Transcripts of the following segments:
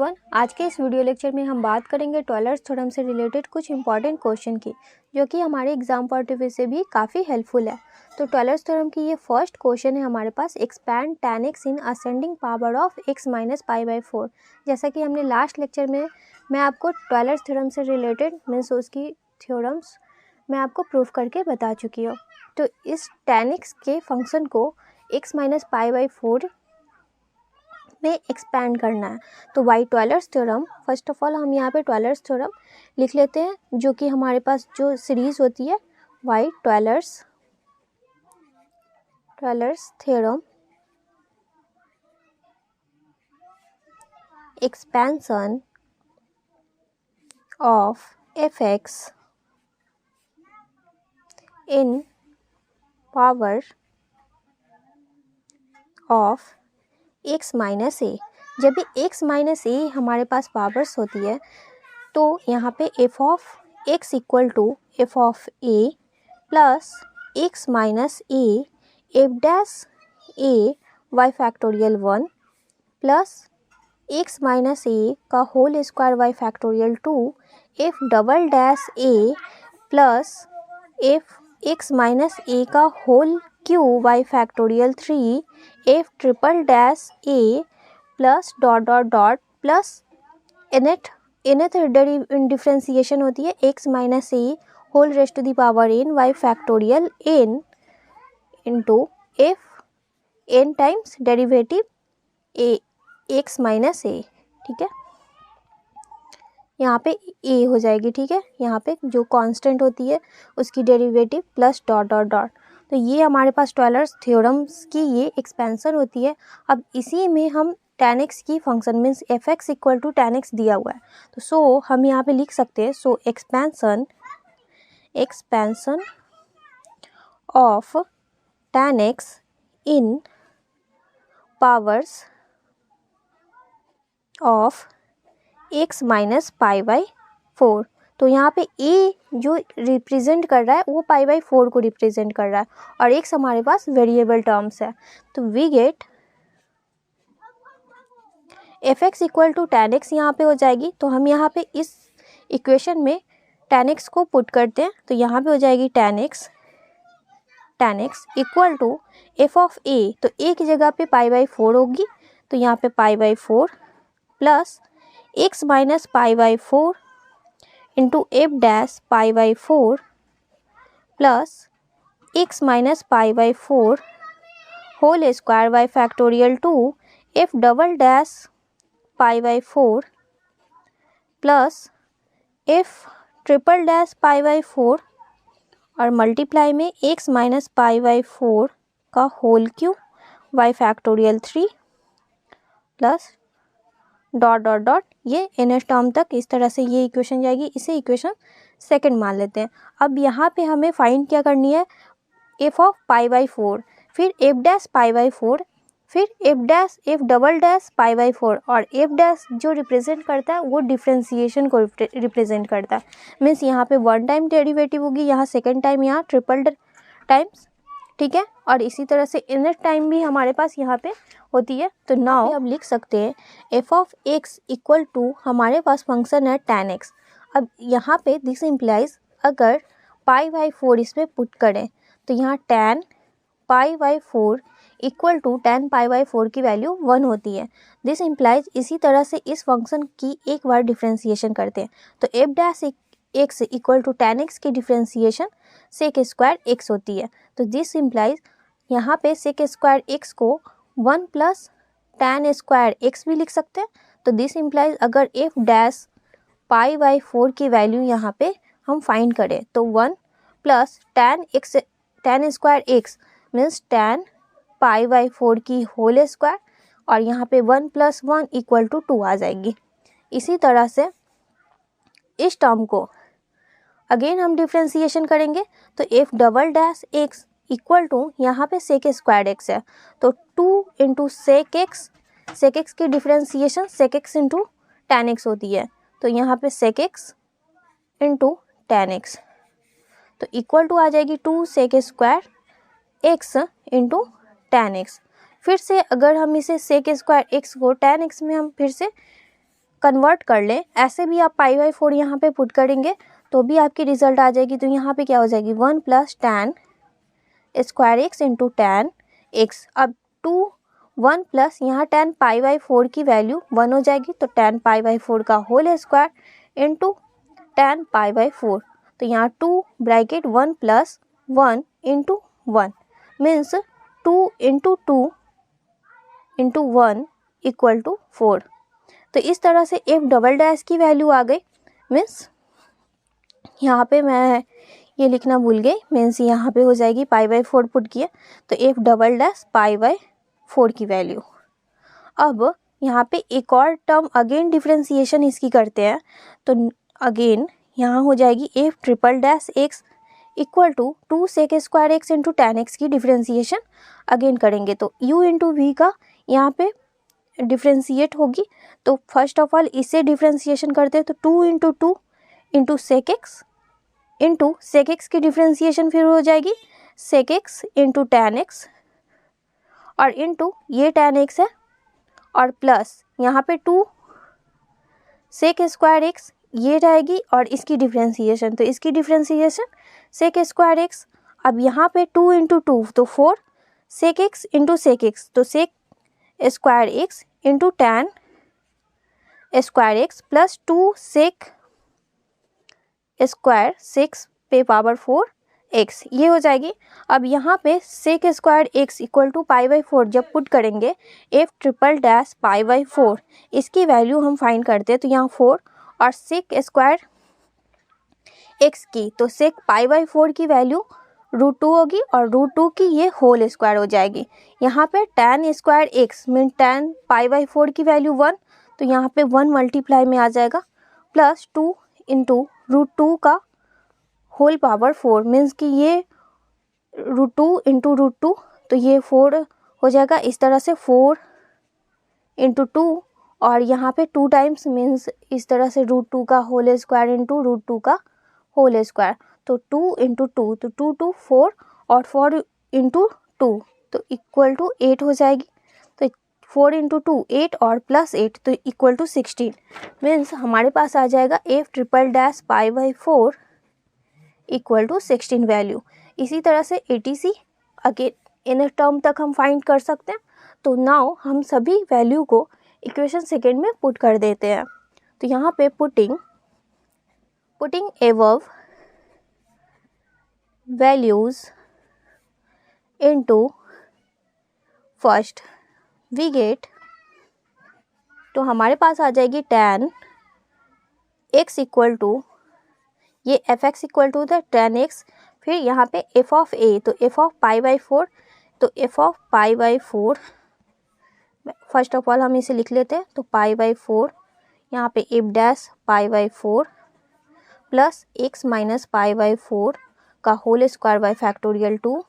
Everyone, आज के इस वीडियो लेक्चर में हम बात करेंगे टेलर्स थ्योरम से रिलेटेड कुछ इंपॉर्टेंट क्वेश्चन की, जो कि हमारे एग्जाम पॉइंट ऑफ व्यू से भी काफ़ी हेल्पफुल है। तो टेलर्स थ्योरम की ये फर्स्ट क्वेश्चन है हमारे पास, expand tan x in ascending power of x minus pi by 4। जैसा कि हमने लास्ट लेक्चर में मैं आपको टेलर्स थ्योरम से रिलेटेड मीन्स उसकी थ्योरम्स मैं आपको प्रूफ करके बता चुकी हूँ। तो इस tan x के फंक्शन को x माइनस पाई बाई 4 में एक्सपैंड करना है। तो by Taylor's theorem, first of all हम यहाँ पे टेलर्स थ्योरम लिख लेते हैं, जो कि हमारे पास जो सीरीज होती है by Taylor's theorem expansion of f x in power of x minus a. जब भी x माइनस ए हमारे पास पावर्स होती है तो यहाँ पे f of x equal to f of a plus x minus a f dash a by factorial 1 plus x minus a का whole square by factorial 2 F double dash a plus f x minus a का whole cube by factorial 3 F triple dash a plus dot dot dot plus nth differentiation होती है x minus a whole raised to the power n by factorial n into f n times derivative a x minus a. ठीक है, यहाँ पे ए हो जाएगी। ठीक है, यहाँ पे जो कांस्टेंट होती है उसकी derivative plus dot dot dot. तो ये हमारे पास टेलर्स थ्योरम्स की ये एक्सपेंशन होती है। अब इसी में हम tan x की function means f x equal to tan x दिया हुआ है, तो सो हम यहाँ पे लिख सकते हैं so expansion of tan x in powers of x minus pi by 4। तो यहाँ पे a जो रिप्रेजेंट कर रहा है वो पाई बाई 4 को रिप्रेजेंट कर रहा है और x हमारे पास वेरिएबल टर्म्स है। तो we get f x equal to tan x यहाँ पे हो जाएगी। तो हम यहाँ पे इस इक्वेशन में tan x को पुट करते हैं, तो यहाँ पे हो जाएगी tan x equal to f of a। तो a की जगह पे पाई बाई 4 होगी, तो यहाँ पे pi by 4 plus x minus pi by 4 into f dash pi by 4 plus x minus pi by 4 whole square by factorial 2 F double dash pi by 4 plus f triple dash pi by 4 और multiply में x minus pi by 4 का whole cube by factorial 3 plus dot dot dot ये nth term तक इस तरह से ये equation जाएगी। इसे इक्वेशन सेकंड मान लेते हैं। अब यहाँ पे हमें फाइंड क्या करनी है, एफ ऑफ पाई बाई 4, फिर एफ डैश पाई बाई 4, फिर F double dash pi by 4 और एफ डैश जो रिप्रेजेंट करता है वो डिफ्रेंसिएशन को रिप्रेजेंट करता है। मीन्स यहाँ पे 1 टाइम डेरिवेटिव होगी, यहाँ सेकेंड टाइम, यहाँ ट्रिपल टाइम्स। ठीक है, और इसी तरह से nth टाइम भी हमारे पास यहाँ पे होती है। तो नाउ अब लिख सकते हैं f of x equal to हमारे पास फंक्शन है tan x। अब यहाँ पे दिस इम्प्लाइज अगर पाई बाई 4 इसमें पुट करें तो यहाँ tan pi by 4 equal to tan pi by 4 की वैल्यू 1 होती है। दिस इम्प्लाइज इसी तरह से इस फंक्शन की एक बार डिफ्रेंसिएशन करते हैं तो f dash x equal to tan x की डिफ्रेंसिएशन सेक स्क्वायर एक्स होती है। तो दिस इम्प्लाइज यहाँ पे सेक स्क्वायर एक्स को 1 प्लस tan स्क्वायर एक्स भी लिख सकते हैं। तो दिस इम्प्लाइज अगर एफ डैश पाई बाई 4 की वैल्यू यहाँ पे हम फाइंड करें तो 1 plus tan square x means tan pi by 4 की होल स्क्वायर और यहाँ पे 1 प्लस 1 इक्वल टू 2 आ जाएगी। इसी तरह से इस टर्म को अगेन हम डिफ्रेंसिएशन करेंगे तो f double dash x equal to यहाँ पे सेक स्क्वायर एक्स है, तो 2 इंटू सेक एक्स की differentiation sec x into tan x होती है। तो यहाँ पे sec x into tan x तो इक्वल टू आ जाएगी 2 sec square x into tan x. फिर से अगर हम इसे सेक स्क्वायर एक्स को टैन एक्स में हम फिर से कन्वर्ट कर लें, ऐसे भी आप पाई बाई 4 यहाँ पे पुट करेंगे तो भी आपकी रिजल्ट आ जाएगी। तो यहाँ पे क्या हो जाएगी 1 plus tan square x into tan x. अब 1 प्लस यहाँ tan पाई बाई 4 की वैल्यू 1 हो जाएगी, तो tan पाई बाई 4 का whole square into tan pi by 4। तो यहाँ 2 bracket 1 plus 1 into 1 means 2 into 2 into 1 equal to 4। तो इस तरह से एफ डबल डैश की वैल्यू आ गई। मीन्स यहाँ पे मैं ये लिखना भूल गई, मीन्स यहाँ पे हो जाएगी पाई बाई 4 पुट किया तो f double dash pi by 4 की वैल्यू। अब यहाँ पे एक और टर्म अगेन डिफ्रेंसिएशन इसकी करते हैं, तो अगेन यहाँ हो जाएगी f triple dash x equal to 2 sec square x into tan x की डिफ्रेंसिएशन अगेन करेंगे। तो u इंटू वी का यहाँ पे डिफ्रेंशिएट होगी, तो फर्स्ट ऑफ ऑल इसे डिफ्रेंशिएशन करते हैं, तो 2 इंटू 2 इंटू सेक एक्स की डिफ्रेंशिएशन फिर हो जाएगी sec x into tan x और इंटू ये टेन एक्स है और प्लस यहाँ पे 2 सेक स्क्वायर एक्स ये रहेगी और इसकी डिफ्रेंशिएशन, तो इसकी डिफ्रेंशिएशन सेक स्क्वायर एक्स। अब यहाँ पे 2 इंटू 2 तो 4 sec x into sec x, तो sec square x into tan square x plus 2 sec square 6 पे पावर 4 एक्स ये हो जाएगी। अब यहाँ पे sec square x equal to pi by 4 जब पुट करेंगे f triple dash pi by 4 इसकी वैल्यू हम फाइंड करते हैं, तो यहाँ 4 और सेक स्क्वायर एक्स की, तो सेक पाई बाई 4 की वैल्यू √2 होगी और √2 की ये होल स्क्वायर हो जाएगी। यहाँ पे tan square x mean tan pi by 4 की वैल्यू 1, तो यहाँ पे 1 मल्टीप्लाई में आ जाएगा प्लस 2 इंटू √2 का होल पावर 4 मीन्स कि ये √2 इंटू √2 तो ये 4 हो जाएगा। इस तरह से 4 इंटू 2 और यहाँ पे 2 टाइम्स मीन्स इस तरह से √2 का होल स्क्वायर इंटू √2 का होल स्क्वायर, तो 2 इंटू 2 तो 2 2 4 और 4 इंटू 2 तो इक्वल टू 8 हो जाएगी। तो 4 इंटू 2 8 और प्लस 8 तो इक्वल टू 16 मीन्स हमारे पास आ जाएगा f triple dash pi by 4 equal to 16 value. इसी तरह से ATC अगेन इन टर्म तक हम फाइंड कर सकते हैं। तो नाउ हम सभी वैल्यू को इक्वेशन सेकेंड में पुट कर देते हैं। तो यहाँ पे putting above values into first we get, तो हमारे पास आ जाएगी tan x इक्वल टू ये fx equal to the tan x, फिर यहाँ पे f ऑफ a तो f ऑफ पाई बाई 4, तो f of pi by 4 first of all हम इसे लिख लेते हैं, तो पाई बाई 4 यहाँ पे f dash pi by 4 plus x minus pi by 4 का whole square by factorial 2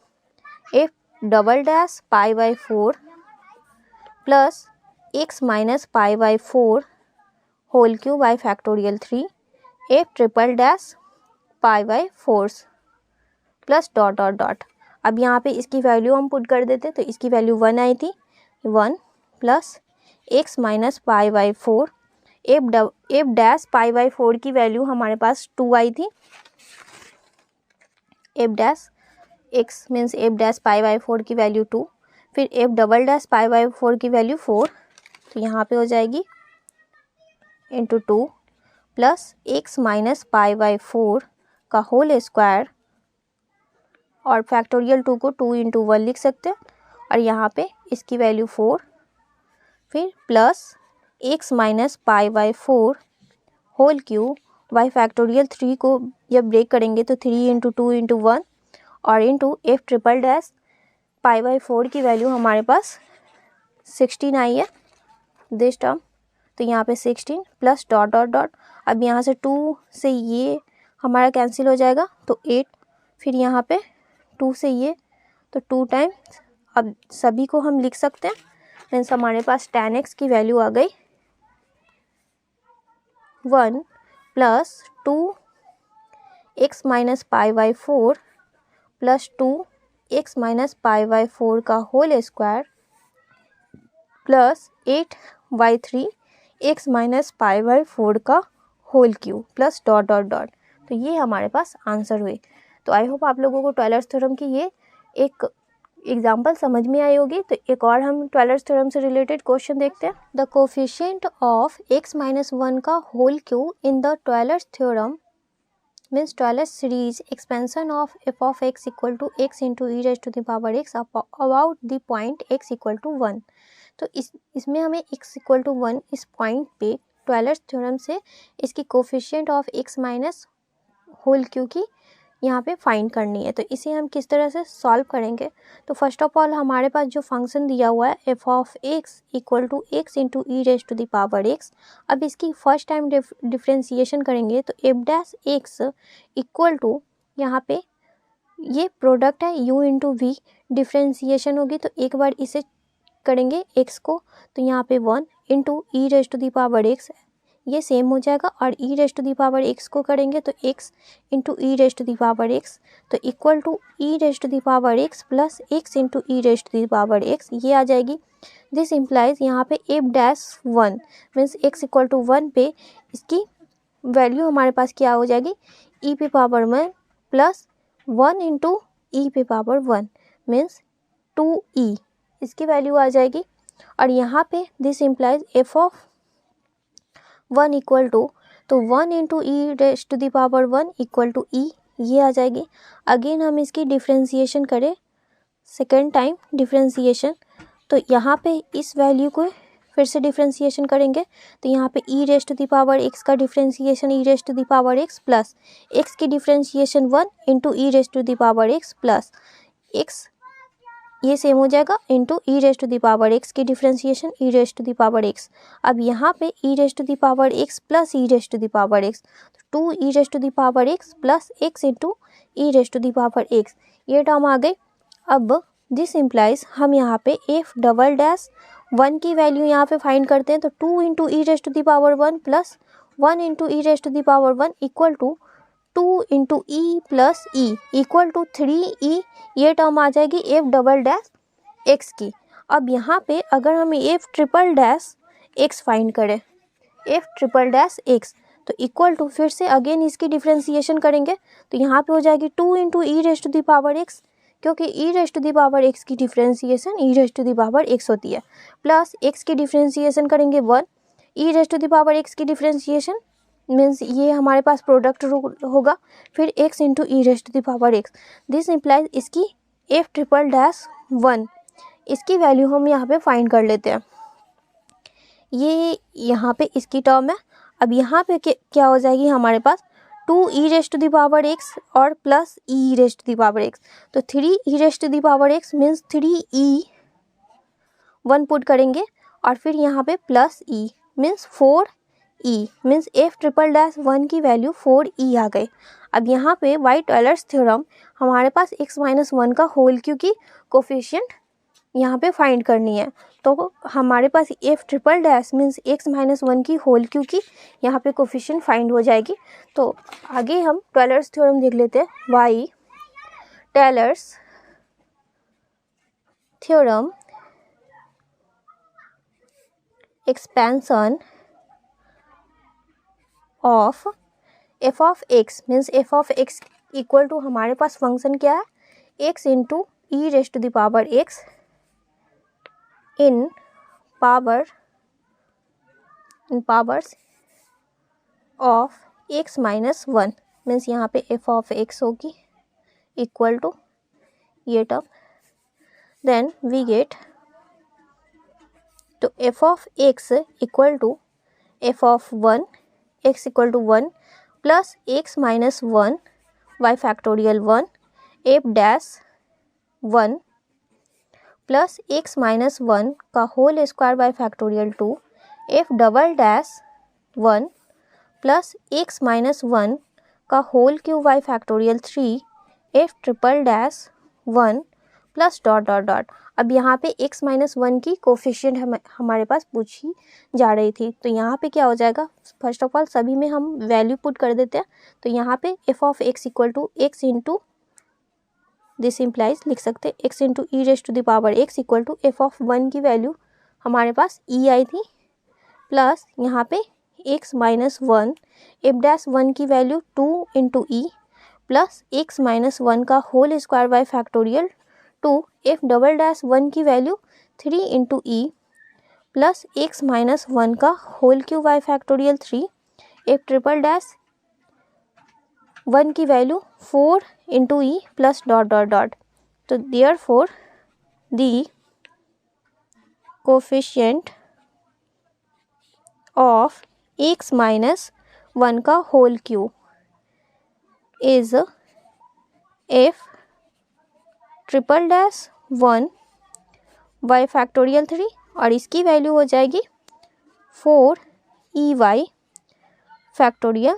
F double dash pi by 4 plus x minus pi by 4 whole cube by factorial 3 F triple dash pi by 4 plus dot dot dot. अब यहाँ पे इसकी value हम put कर देते, तो इसकी वैल्यू 1 आई थी, 1 plus x minus pi by 4 F dash pi by 4 की वैल्यू हमारे पास 2 आई थी, F dash x means F dash pi by 4 की वैल्यू 2, फिर F double dash pi by 4 की वैल्यू 4, तो यहाँ पे हो जाएगी into 2 plus x minus pi by 4 का होल स्क्वायर और फैक्टोरियल 2 को 2 इंटू 1 लिख सकते हैं और यहाँ पे इसकी वैल्यू 4, फिर plus x minus pi by 4 whole cube by factorial 3 को जब ब्रेक करेंगे तो 3 इंटू 2 इंटू 1 और into F triple dash pi by 4 की वैल्यू हमारे पास 16 आई है दिस टर्म, तो यहाँ पे 16 प्लस डॉट डॉट डॉट। अब यहाँ से 2 से ये हमारा कैंसिल हो जाएगा तो 8, फिर यहाँ पे 2 से ये तो 2 टाइम्स, अब सभी को हम लिख सकते हैं मीन्स हमारे पास tan x की वैल्यू आ गई 1 plus 2 x minus pi by 4 plus 2 x minus pi by 4 का whole square plus 8 by 3 x minus pi by 4 का whole cube plus dot dot dot. तो ये हमारे पास आंसर हुए। तो आई होप आप लोगों को टेलर्स थ्योरम की ये एक एग्जाम्पल समझ में आई होगी। तो एक और हम टेलर्स थ्योरम से रिलेटेड क्वेश्चन देखते हैं। The coefficient of x minus 1 का whole cube in the Taylor's theorem means Taylor's series expansion of f of x equal to x into e raised to the power x about the point x equal to 1। तो इसमें हमें x equal to 1 इस point पे tailors theorem से इसकी coefficient of x minus whole cube की यहाँ पे फाइंड करनी है। तो इसे हम किस तरह से सॉल्व करेंगे। तो फर्स्ट ऑफ ऑल हमारे पास जो फंक्शन दिया हुआ है f of x equal to x into e raise to the power x. अब इसकी फर्स्ट टाइम डिफ्रेंसिएशन करेंगे तो f dash x equal to यहाँ पे ये प्रोडक्ट है u इंटू वी, डिफ्रेंसिएशन होगी तो एक बार इसे करेंगे x को तो यहाँ पे 1 into e raise to the power x ये सेम हो जाएगा, और e raise to the power x को करेंगे तो x into e raise to the power x तो equal to e raise to the power x plus x into e raise to the power x ये आ जाएगी। This implies यहाँ पे f dash 1 means x equal to 1 पे इसकी value हमारे पास क्या हो जाएगी e पे पावर 1 प्लस 1 इंटू ई पे पावर 1 मीन्स 2e इसकी वैल्यू आ जाएगी। और यहाँ पे this implies f of 1 equal to तो 1 into e raise to the power 1 equal to e ये आ जाएगी। अगेन हम इसकी डिफ्रेंसिएशन करें सेकेंड टाइम डिफ्रेंसिएशन तो यहाँ पे इस वैल्यू को फिर से डिफ्रेंसिएशन करेंगे तो यहाँ पे e raise to the power x का differentiation e raise to the power x plus x की differentiation 1 into e raise to the power x plus x ये सेम हो जाएगा into e raise to the power x की differentiation e raise to the power x. अब यहाँ पे e raise to the power x plus e raise to the power x 2 e raise to the power x plus x into e raise to the power x ये term आ गई। अब this implies हम यहाँ पे F double dash 1 की value यहाँ पे फाइंड करते हैं तो 2 into e raise to the power 1 plus 1 into e raise to the power 1 equal to 2 into e plus e equal to 3e ये टर्म आ जाएगी एफ डबल डैश एक्स की। अब यहाँ पे अगर हम F triple dash x find करें F triple dash x तो इक्वल टू फिर से अगेन इसकी डिफ्रेंसिएशन करेंगे तो यहाँ पे हो जाएगी 2 into e raise to the power x क्योंकि e raise to the power x की differentiation e raise to the power x होती है प्लस एक्स की डिफ्रेंसिएशन करेंगे 1 e raise to the power x की डिफ्रेंसिएशन मीन्स ये हमारे पास प्रोडक्ट होगा फिर x into e raise to the power x। This implies इसकी एफ ट्रिपल डैश 1 इसकी वैल्यू हम यहाँ पे फाइंड कर लेते हैं। ये यहाँ पे इसकी टर्म है। अब यहाँ पे क्या हो जाएगी हमारे पास 2 e raise to the power x और plus e raise to the power x तो 3 e raise to the power x means 3e 1 put करेंगे और फिर यहाँ पे plus e means 4 e means f triple dash 1 की वैल्यू 4e आ गई। अब यहाँ पे बाय टेलर्स थ्योरम हमारे पास x माइनस 1 का होल क्यू की कोफिशिएंट यहाँ पे फाइंड करनी है तो हमारे पास f triple dash means x minus 1 की होल क्यू की यहाँ पे कोफिशिएंट फाइंड हो जाएगी। तो आगे हम टेलर्स थ्योरम देख लेते हैं। By Taylor's theorem expansion of f of x means f of x equal to हमारे पास फंक्शन क्या है x into e raise to the power x in powers of x minus 1 means यहाँ पे f of x होगी equal to ये term then we get तो f of x equal to f of 1 x equal to 1 plus x minus 1 y factorial 1 f dash 1 plus x minus 1 का whole square by factorial 2 F double dash 1 plus x minus 1 का whole cube by factorial 3 F triple dash 1 plus dot dot dot. अब यहाँ पे x minus 1 की coefficient हमारे पास पूछी जा रही थी तो यहाँ पे क्या हो जाएगा फर्स्ट ऑफ ऑल सभी में हम वैल्यू पुट कर देते हैं तो यहाँ पे f of x equal to x into this implies लिख सकते हैं x into e raise to the power x equal to f of 1 की वैल्यू हमारे पास e आई थी प्लस यहाँ पे x माइनस 1 एफ डैश 1 की value 2 into e plus x minus 1 का whole square by factorial 2 F double dash 1 की value 3 into e plus x minus 1 का whole cube by factorial 3 F triple dash 1 की value 4 into e plus dot dot dot. तो therefore the coefficient of x minus 1 का whole cube is f triple dash 1 by factorial 3 और इसकी value हो जाएगी 4 E Y factorial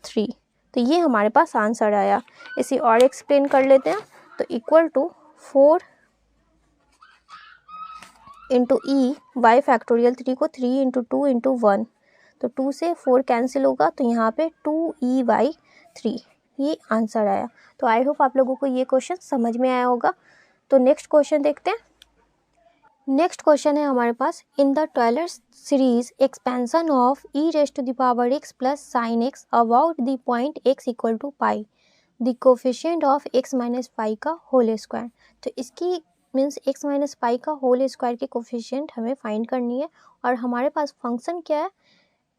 3। तो ये हमारे पास आंसर आया। इसे और एक्सप्लेन कर लेते हैं। तो equal to 4 into e by factorial 3 को 3 इंटू 2 इंटू 1, तो 2 से 4 कैंसिल होगा, तो यहाँ पे 2e बाई 3 ये आंसर आया। तो आई होप आप लोगों को ये क्वेश्चन समझ में आया होगा। तो नेक्स्ट क्वेश्चन देखते हैं। नेक्स्ट क्वेश्चन है हमारे पास, in the Taylor series expansion of e raise to the power x plus sine x about the point x equal to pi the coefficient of x minus pi का whole square. तो इसकी means x minus pi का whole square की coefficient हमें find करनी है और हमारे पास फंक्शन क्या है,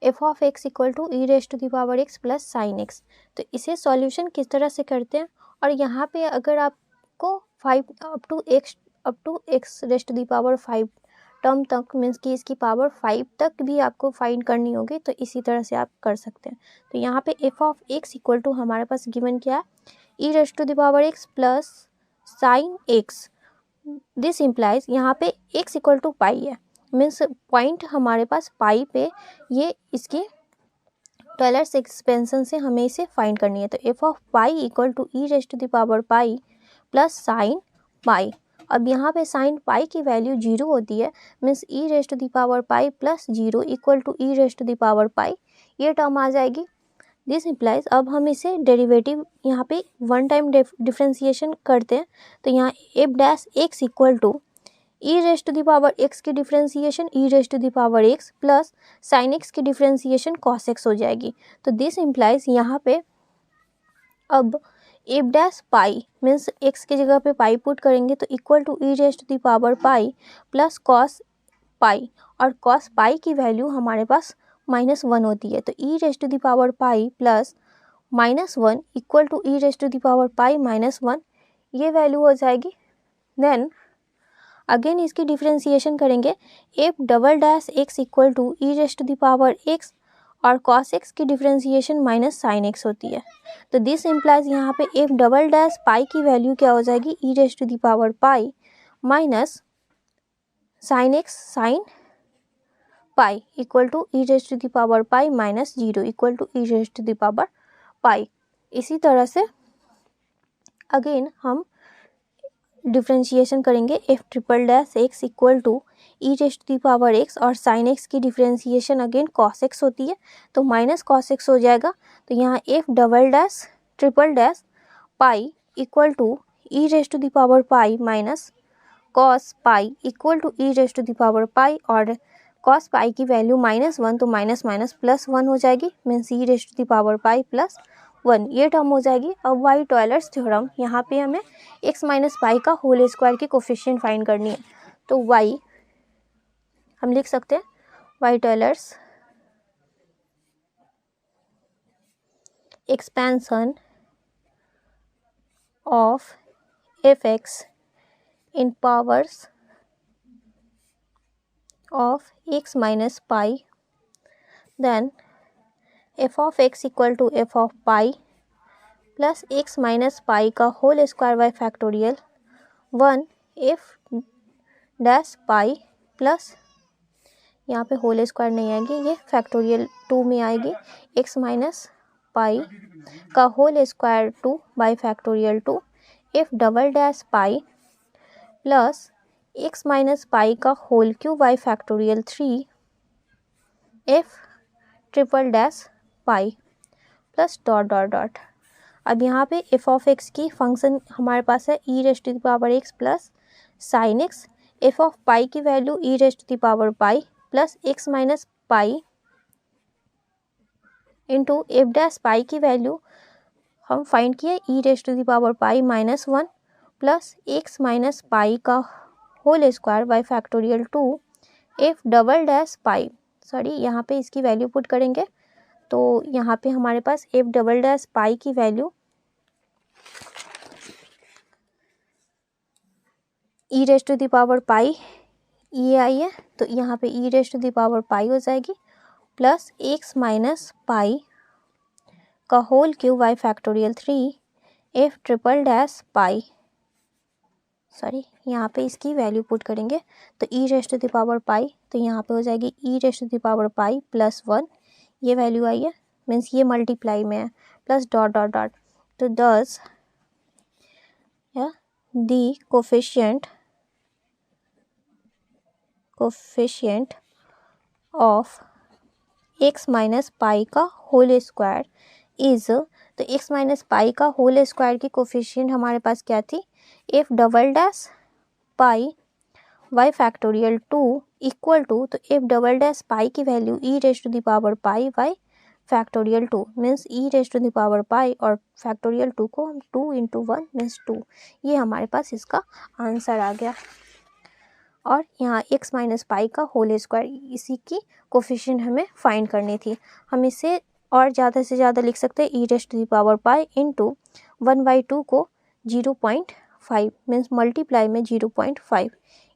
f of x equal to e raise to the power x plus sine x. तो इसे सॉल्यूशन किस तरह से करते हैं, और यहाँ पे अगर आपको 5 up to x raise to the power 5 term तक मीन्स कि इसकी पावर 5 तक भी आपको फाइंड करनी होगी, तो इसी तरह से आप कर सकते हैं। तो यहाँ पे f of x equal to हमारे पास गिवन क्या है, e raise to the power x plus sine x. This implies यहाँ पे x इक्वल टू पाई है, मीन्स पॉइंट हमारे पास पाई पे, ये इसकी टेलर्स एक्सपेंशन से हमें इसे फाइंड करनी है। तो f of pi equal to e raise to the power pi plus sine pi. अब यहाँ पे साइन पाई की वैल्यू 0 होती है, means e raise to the power pi plus 0 equal to e raise to the power pi, ये term आ जाएगी। This implies अब हम इसे डेरिवेटिव यहाँ पे वन टाइम डिफ्रेंसिएशन करते हैं। तो यहाँ f dash x equal to e raise to the power x की differentiation e raise to the power x plus sine x की डिफ्रेंसिएशन कॉस एक्स हो जाएगी। तो दिस इम्प्लाइज यहाँ पे अब f dash pi means x की जगह पे पाई पुट करेंगे, तो equal to e raise to the power pi plus cos pi, और कॉस पाई की वैल्यू हमारे पास -1 होती है। तो e raise to the power pi plus -1 equal to e raise to the power pi -1, ये वैल्यू हो जाएगी। देन अगेन इसकी डिफ्रेंसिएशन करेंगे, f double dash x equal to e raise to the power x और cos x की differentiation minus sine x होती है। तो दिस इम्प्लाइज यहाँ पे एफ डबल डैश पाई की वैल्यू क्या हो जाएगी, e raise to the power pi minus sine x sine pi equal to e raise to the power pi minus 0 equal to e raise to the power pi. इसी तरह से again हम differentiation करेंगे, f triple dash x equal to e raise to the power x और sine x की differentiation again cos x होती है, तो माइनस कॉस एक्स हो जाएगा। तो यहाँ f double dash triple dash pi equal to e raise to the power pi minus cos pi equal to e raise to the power pi, और cos पाई की value -1, तो माइनस माइनस प्लस 1 हो जाएगी, means e raise to the power pi plus 1, ये term हो जाएगी। अब Y Taylor's theorem, यहाँ पे हमें x माइनस पाई का होल स्क्वायर की कोफिशिएंट फाइंड करनी है। तो y हम लिख सकते हैं, by Taylor's expansion of f x in powers of x minus pi, then f of x equal to f of pi plus x minus pi का whole square by factorial 1 f dash pi plus, यहाँ पे whole square नहीं आएगी, ये factorial 2 में आएगी, x minus pi का whole square 2 by factorial 2 f double dash pi plus x minus pi का whole cube by factorial 3 F triple dash pi plus dot dot dot. अब यहाँ पे एफ ऑफ एक्स की function हमारे पास है e raise to the power x plus sine x, f of pi की value e raise to the power pi plus x minus pi into f dash pi की value हम find किए e raise to the power pi -1 plus x minus pi का whole square by factorial 2 F double dash pi, sorry यहाँ पे इसकी value put करेंगे तो यहाँ पे हमारे पास एफ डबल डैश पाई की value e raise to the power pi ये आई है, तो यहाँ पे e raise to the power pi हो जाएगी प्लस एक्स माइनस पाई का whole cube by factorial 3 F triple dash pi, sorry यहाँ पे इसकी वैल्यू पुट करेंगे तो e raise to the power pi, तो यहाँ पे हो जाएगी e raise to the power pi +1, ये वैल्यू आई है, मीन्स ये मल्टीप्लाई में है, प्लस डॉट डॉट डॉट, तो दस the coefficient of x minus pi का होल स्क्वायर इज, तो एक्स माइनस पाई का होल स्क्वायर की कोफिशिएंट हमारे पास क्या थी, f double dash pi by factorial 2 equal to, तो एफ डबल डैश पाई की value e raise to the power pi by factorial 2 means e raise to the power pi और factorial 2 को हम 2 इंटू 1 मीन्स 2, ये हमारे पास इसका answer आ गया। और यहाँ एक्स माइनस पाई का होल स्क्वायर, इसी की कोफिशिएंट हमें फाइंड करनी थी। हम इसे और ज़्यादा से ज़्यादा लिख सकते हैं e raise to the power pi into 1/2 को 0.5 मीन्स मल्टीप्लाई में 0.5,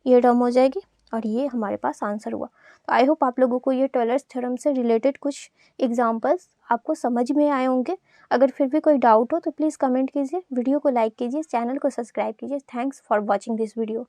ये टर्म हो जाएगी और ये हमारे पास आंसर हुआ। तो आई होप आप लोगों को ये टेलर्स थ्योरम से रिलेटेड कुछ एग्जांपल्स आपको समझ में आए होंगे। अगर फिर भी कोई डाउट हो तो प्लीज़ कमेंट कीजिए, वीडियो को लाइक कीजिए, चैनल को सब्सक्राइब कीजिए। Thanks for watching this video.